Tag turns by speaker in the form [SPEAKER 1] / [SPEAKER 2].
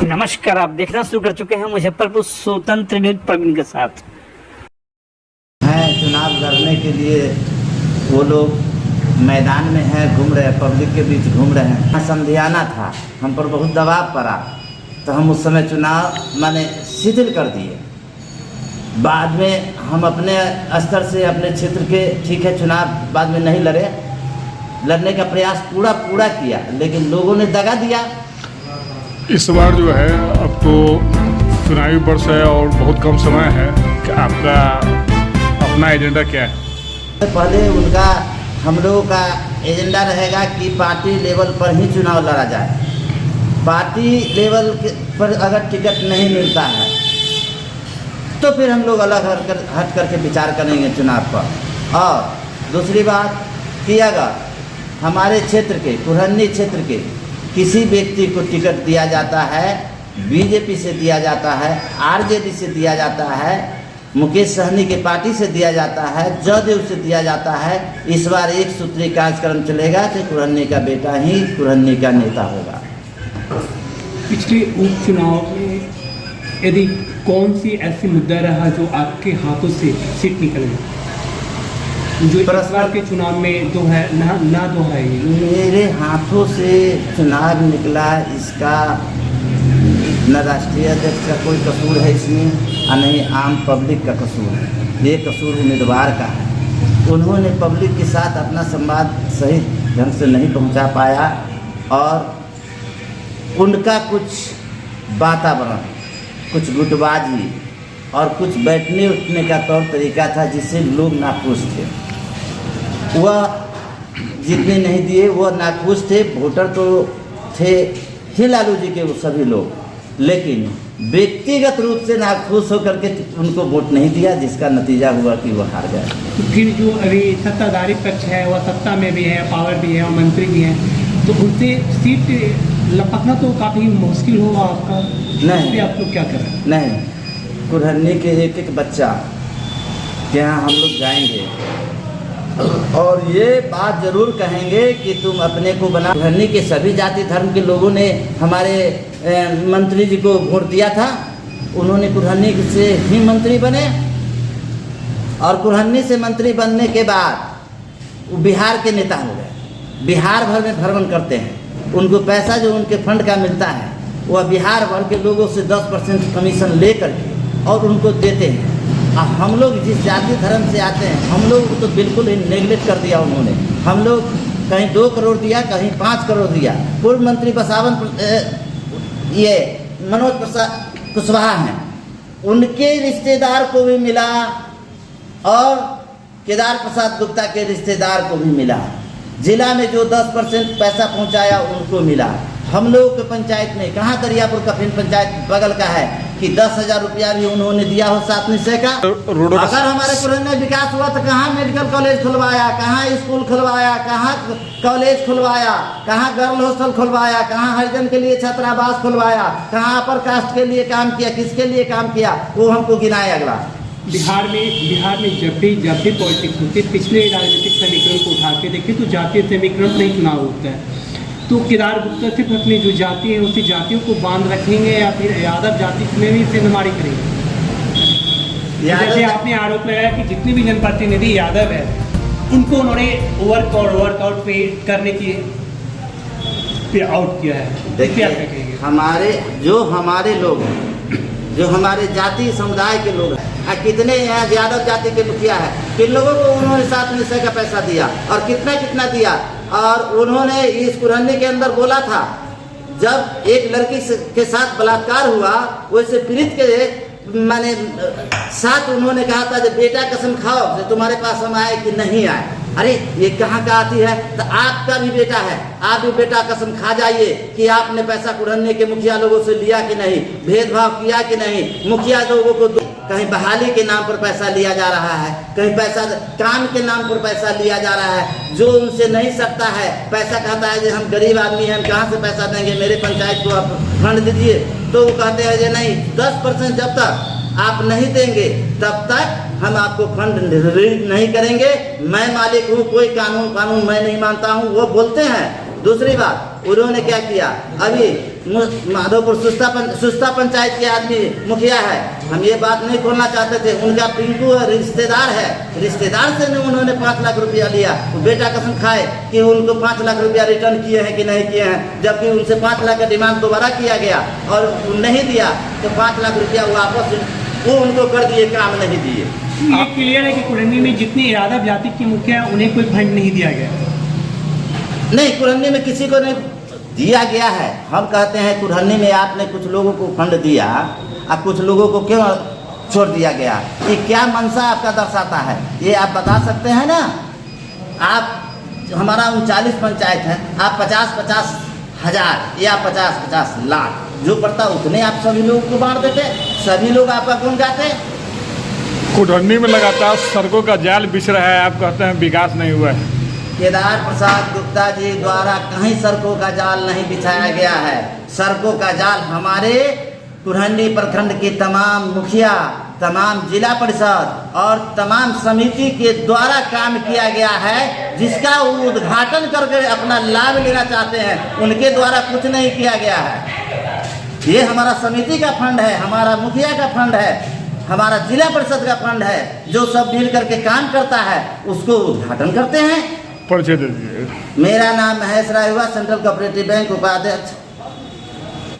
[SPEAKER 1] नमस्कार, आप देखना शुरू कर चुके हैं मुजफ्फरपुर स्वतंत्र न्यूज प्रवीण के साथ।
[SPEAKER 2] हैं चुनाव लड़ने के लिए वो लोग मैदान में हैं, घूम रहे हैं, पब्लिक के बीच घूम रहे हैं। संधियाना था, हम पर बहुत दबाव पड़ा तो हम उस समय चुनाव माने शिथिल कर दिए। बाद में हम अपने स्तर से अपने क्षेत्र के ठीक है चुनाव बाद में नहीं लड़ने का प्रयास पूरा किया, लेकिन लोगों ने दगा दिया।
[SPEAKER 3] इस बार जो है अब तो चुनावी वर्ष है और बहुत कम समय है कि आपका अपना एजेंडा क्या है?
[SPEAKER 2] पहले उनका हम लोगों का एजेंडा रहेगा कि पार्टी लेवल पर ही चुनाव लड़ा जाए। पार्टी लेवल पर अगर टिकट नहीं मिलता है तो फिर हम लोग अलग हट करके विचार करेंगे चुनाव पर। और दूसरी बात कि अगर हमारे क्षेत्र के कुरहनी क्षेत्र के किसी व्यक्ति को टिकट दिया जाता है, बीजेपी से दिया जाता है, आरजेडी से दिया जाता है, मुकेश सहनी के पार्टी से दिया जाता है, जदयू से दिया जाता है, इस बार एक सूत्री कार्यक्रम चलेगा कि कुरहनी का बेटा ही कुरहनी का नेता होगा।
[SPEAKER 4] पिछले उपचुनाव में यदि कौन सी ऐसी मुद्दा रहा जो आपके हाथों से सीट निकले, जो प्रस्ताव के चुनाव में जो है ना दोहराएगी?
[SPEAKER 2] मेरे हाथों से चुनाव निकला, इसका न राष्ट्रीय अध्यक्ष का कोई कसूर है इसमें और नहीं आम पब्लिक का कसूर है। ये कसूर उम्मीदवार का है। उन्होंने पब्लिक के साथ अपना संवाद सही ढंग से नहीं पहुंचा पाया और उनका कुछ वातावरण, कुछ गुटबाजी और कुछ बैठने उठने का तौर तरीका था जिससे लोग नाखुश थे। वह जितने नहीं दिए वह नाखुश थे। वोटर तो थे लालू जी के वो सभी लोग, लेकिन व्यक्तिगत रूप से नाखुश होकर के उनको वोट नहीं दिया, जिसका नतीजा हुआ कि वह हार गए।
[SPEAKER 4] तो फिर जो अभी सत्ताधारी पक्ष है वह सत्ता में भी है, पावर भी है और मंत्री भी हैं, तो उनसे सीट लपकना तो काफ़ी मुश्किल होगा आपका।
[SPEAKER 2] नहीं,
[SPEAKER 4] आप लोग क्या करें?
[SPEAKER 2] नहीं, कुरहनी के एक बच्चा के यहाँ हम लोग जाएंगे और ये बात जरूर कहेंगे कि तुम अपने को बना। कुरहनी के सभी जाति धर्म के लोगों ने हमारे मंत्री जी को वोट दिया था, उन्होंने कुरहनी से ही मंत्री बने और कुरहनी से मंत्री बनने के बाद वो बिहार के नेता हो गए। बिहार भर में भ्रमण करते हैं, उनको पैसा जो उनके फंड का मिलता है वह बिहार भर के लोगों से 10% कमीशन लेकर के और उनको देते हैं। अब हम लोग जिस जाति धर्म से आते हैं हम लोग को तो बिल्कुल ही नेगलेक्ट कर दिया उन्होंने। हम लोग कहीं 2 करोड़ दिया, कहीं 5 करोड़ दिया। पूर्व मंत्री ये मनोज प्रसाद कुशवाहा हैं, उनके रिश्तेदार को भी मिला और केदार प्रसाद गुप्ता के रिश्तेदार को भी मिला। जिला में जो 10% पैसा पहुंचाया उनको मिला। हम लोगों के पंचायत में कहाँ दरियापुर का फिर पंचायत बगल का है कि 10,000 रुपया भी उन्होंने दिया हो 7 निश्चय का। अगर हमारे कुरहनी में विकास हुआ तो कहाँ मेडिकल कॉलेज खुलवाया, कहाँ स्कूल खुलवाया, कहाँ कॉलेज खुलवाया, कहाँ गर्ल हॉस्टल खुलवाया, कहाँ हरिजन के लिए छात्रावास खुलवाया, कहाँ अपर कास्ट के लिए काम किया, किसके लिए काम किया, वो हमको गिनाए अगला।
[SPEAKER 4] बिहार में जब भी पॉलिटिक्स होती है, पिछले राजनीतिक समीकरण को उठा के देखें तो जातीय समीकरण पर ही चुनाव होता है। तो केदार गुप्ता सिर्फ अपनी जो जाति है उसी जातियों को बांध रखेंगे या फिर यादव जाति में भी सेंधमारी करेंगे? जैसे आपने आरोप लगाया कि जितने भी जनप्रतिनिधि यादव है उनको उन्होंने वर्कआउट पे करने की पे आउट किया है।
[SPEAKER 2] देखिए हमारे लोग हैं, जो हमारे जाति समुदाय के लोग हैं, कितने यहाँ यादव जाति के मुखिया है, किन लोगों को उन्होंने 7 निश्चय का पैसा दिया और कितना दिया। और उन्होंने इस कुरहनी के अंदर बोला था जब एक लड़की के साथ बलात्कार हुआ वैसे पीड़ित के माने साथ उन्होंने कहा था जब बेटा कसम खाओ तो तुम्हारे पास हम आए कि नहीं आए। अरे ये कहाँ का आती है? तो आपका भी बेटा है, आप भी बेटा कसम खा जाइए कि आपने पैसा कुरहनी के मुखिया लोगों से लिया कि नहीं, भेदभाव किया कि नहीं। मुखिया लोगों को कहीं बहाली के नाम पर पैसा लिया जा रहा है, कहीं पैसा काम के नाम पर पैसा लिया जा रहा है। जो उनसे नहीं सकता है पैसा कहता है कि हम गरीब आदमी हैं, हम कहाँ से पैसा देंगे, मेरे पंचायत को आप फंड दीजिए। तो वो कहते हैं कि नहीं, 10% जब तक आप नहीं देंगे तब तक हम आपको फंड रिलीज नहीं करेंगे। मैं मालिक हूँ, कोई कानून मैं नहीं मानता हूँ, वो बोलते हैं। दूसरी बात उन्होंने क्या किया, अभी माधोपुर सुस्ता पंचायत के आदमी मुखिया है। हम ये बात नहीं खोलना चाहते थे। उनका पिंकू रिश्तेदार है, रिश्तेदार से उन्होंने 5 लाख रुपया लिया। वो बेटा कसम खाए कि उनको 5 लाख रुपया रिटर्न किए हैं कि नहीं किए हैं, जबकि उनसे 5 लाख का डिमांड दोबारा किया गया और नहीं दिया तो 5 लाख रुपया वापस वो उनको कर दिए, काम नहीं दिए।
[SPEAKER 4] ये क्लियर है कि कुरहनी में जितने इरादा जाति के मुखिया हैं उन्हें कोई फंड नहीं दिया गया।
[SPEAKER 2] नहीं, कुरहनी में किसी को नहीं दिया गया है। हम कहते हैं कुरहनी में आपने कुछ लोगों को फंड दिया और कुछ लोगों को क्यों छोड़ दिया गया, ये क्या मंशा आपका दर्शाता है, ये आप बता सकते हैं ना। आप हमारा 39 पंचायत है, आप 50-50 हज़ार या 50-50 लाख जो पड़ता उतने आप सभी लोगों को बांट देते, सभी लोग आपका गुण गाते।
[SPEAKER 3] कुरहनी में लगातार सड़कों का जाल बिछ रहा है, आप कहते हैं विकास नहीं हुआ है।
[SPEAKER 2] केदार प्रसाद गुप्ता जी द्वारा कहीं सड़कों का जाल नहीं बिछाया गया है। सड़कों का जाल हमारे कुरहनी प्रखंड के तमाम मुखिया, तमाम जिला परिषद और तमाम समिति के द्वारा काम किया गया है, जिसका वो उद्घाटन करके अपना लाभ लेना चाहते हैं, उनके द्वारा कुछ नहीं किया गया है। ये हमारा समिति का फंड है, हमारा मुखिया का फंड है, हमारा जिला परिषद का फंड है, जो सब मिल करके काम करता है उसको उद्घाटन करते हैं।
[SPEAKER 3] परिचय दे दीजिए।
[SPEAKER 2] मेरा नाम महेश राय हुआ, सेंट्रल कोऑपरेटिव बैंक उपाध्यक्ष।